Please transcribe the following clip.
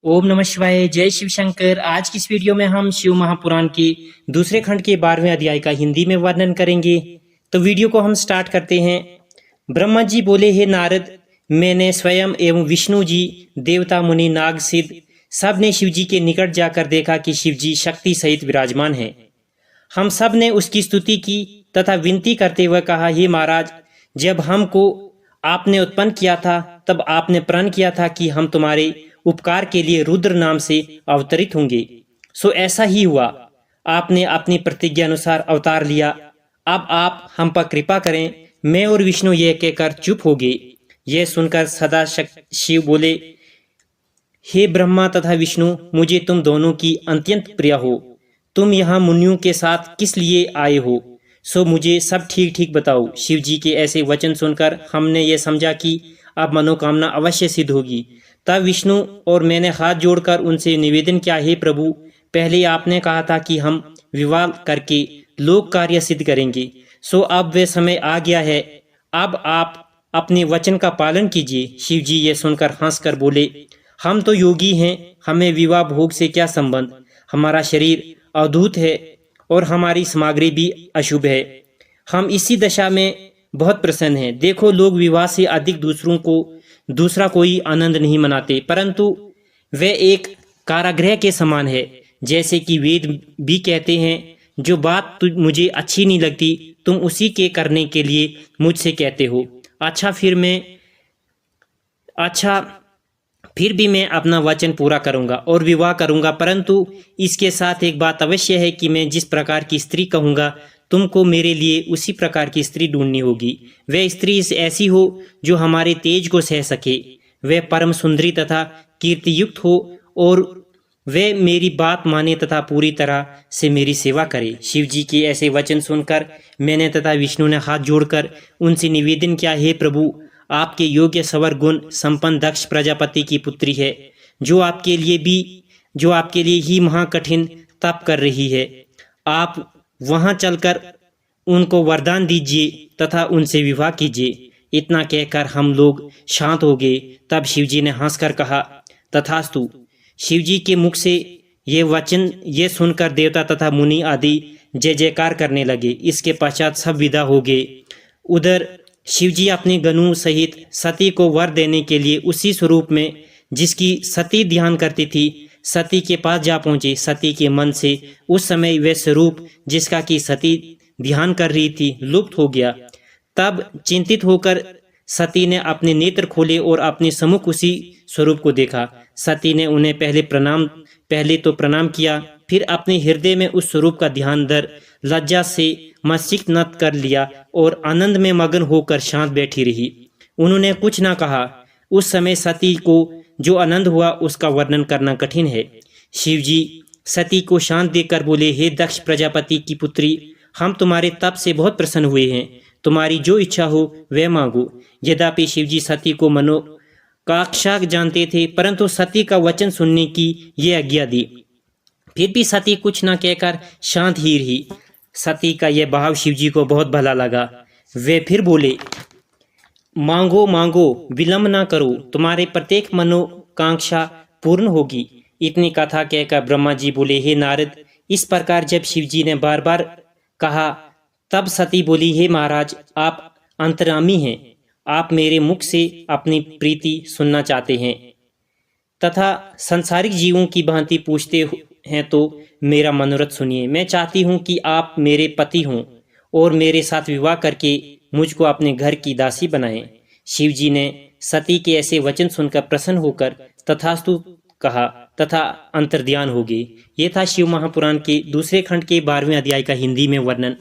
ओम नमः शिवाय। जय शिव शंकर। आज की इस वीडियो में हम शिव महापुराण के दूसरे खंड के 12वें अध्याय का हिंदी में वर्णन करेंगे। तो वीडियो को हम स्टार्ट करते हैं। ब्रह्मा जी बोले, हे नारद, मैंने स्वयं एवं विष्णु जी, देवता, मुनि, नाग, सिद्ध सब ने शिव जी के निकट जाकर देखा कि शिव जी शक्ति सहित विराजमान हैं। हम सब ने उसकी स्तुति की तथा विनती करते हुए कहा, हे महाराज, जब हमको आपने उत्पन्न किया था तब आपने प्रण किया था कि हम तुम्हारे उपकार के लिए रुद्र नाम से अवतरित होंगे। सो ऐसा ही हुआ। आपने अपनी प्रतिज्ञा अनुसार अवतार लिया। अब आप हम पर कृपा करें। मैं और विष्णु यह कहकर चुप हो गए। यह सुनकर शिव बोले, हे ब्रह्मा तथा विष्णु, मुझे तुम दोनों की अत्यंत प्रिय हो। तुम यहाँ मुनियों के साथ किस लिए आए हो? सो मुझे सब ठीक ठीक बताओ। शिव जी के ऐसे वचन सुनकर हमने ये समझा कि अब मनोकामना अवश्य सिद्ध होगी। तब विष्णु और मैंने हाथ जोड़कर उनसे निवेदन किया, हे प्रभु, पहले आपने कहा था कि हम विवाह करके लोक कार्य सिद्ध करेंगे। सो अब वह समय आ गया है। अब आप अपने वचन का पालन कीजिए। शिव जी ये सुनकर हंसकर बोले, हम तो योगी हैं, हमें विवाह भोग से क्या संबंध? हमारा शरीर अद्भुत है और हमारी सामग्री भी अशुभ है। हम इसी दशा में बहुत प्रसन्न हैं। देखो, लोग विवाह से अधिक दूसरा कोई आनंद नहीं मनाते, परंतु वे एक कारागृह के समान है। जैसे कि वेद भी कहते हैं, जो बात मुझे अच्छी नहीं लगती तुम उसी के करने के लिए मुझसे कहते हो। अच्छा, फिर भी मैं अपना वचन पूरा करूंगा और विवाह करूंगा, परंतु इसके साथ एक बात अवश्य है कि मैं जिस प्रकार की स्त्री कहूंगा तुमको मेरे लिए उसी प्रकार की स्त्री ढूंढनी होगी। वह स्त्री ऐसी हो जो हमारे तेज को सह सके, वह परम सुंदरी तथा कीर्तियुक्त हो और वह मेरी बात माने तथा पूरी तरह से मेरी सेवा करे। शिव जी के ऐसे वचन सुनकर मैंने तथा विष्णु ने हाथ जोड़कर उनसे निवेदन किया, हे प्रभु, आपके योग्य सवर गुण संपन्न दक्ष प्रजापति की पुत्री है, जो आपके लिए ही महाकठिन तप कर रही है। आप वहां चलकर उनको वरदान दीजिए तथा उनसे विवाह कीजिए। इतना कहकर हम लोग शांत हो गए। तब शिवजी ने हंसकर कहा, तथास्तु। शिवजी के मुख से ये वचन ये सुनकर देवता तथा मुनि आदि जय जयकार करने लगे। इसके पश्चात सब विदा हो गए। उधर शिवजी अपने गणों सहित सती को वर देने के लिए उसी स्वरूप में जिसकी सती ध्यान करती थी सती के पास जा पहुंचे। सती के मन से उस समय वह स्वरूप जिसका कि सती ध्यान कर रही थी लुप्त हो गया। तब चिंतित होकर सती ने अपने नेत्र खोले और अपने सम्मुख उसी स्वरूप को देखा। सती ने उन्हें पहले तो प्रणाम किया, फिर अपने हृदय में उस स्वरूप का ध्यान धर लज्जा से मस्तक नत कर लिया और आनंद में मगन होकर शांत बैठी रही। उन्होंने कुछ न कहा। उस समय सती को जो आनंद हुआ उसका वर्णन करना कठिन है। शिव जी सती को शांत देकर बोले, हे दक्ष प्रजापति की पुत्री, हम तुम्हारे तप से बहुत प्रसन्न हुए हैं। तुम्हारी जो इच्छा हो वह मांगो। यद्यपि शिव जी सती को मनोकांक्षा जानते थे, परंतु सती का वचन सुनने की ये आज्ञा दी। फिर भी सती कुछ न कहकर शांत ही रही। सती का यह भाव शिव जी को बहुत भला लगा। वे फिर बोले, मांगो मांगो, विलंब ना करो, तुम्हारे प्रत्येक मनोकांक्षा पूर्ण होगी। इतनी कथा कहकर ब्रह्मा जी बोले, हे नारद, इस प्रकार जब शिव जी ने बार बार कहा तब सती बोली, हे महाराज, आप अंतर्यामी हैं। आप मेरे मुख से अपनी प्रीति सुनना चाहते हैं तथा संसारिक जीवों की भांति पूछते हैं, तो मेरा मनोरथ सुनिए। मैं चाहती हूँ कि आप मेरे पति हों और मेरे साथ विवाह करके मुझको अपने घर की दासी बनाएं। शिव जी ने सती के ऐसे वचन सुनकर प्रसन्न होकर तथास्तु कहा तथा अंतर्ध्यान हो गए। ये था शिव महापुराण के दूसरे खंड के 12वें अध्याय का हिंदी में वर्णन।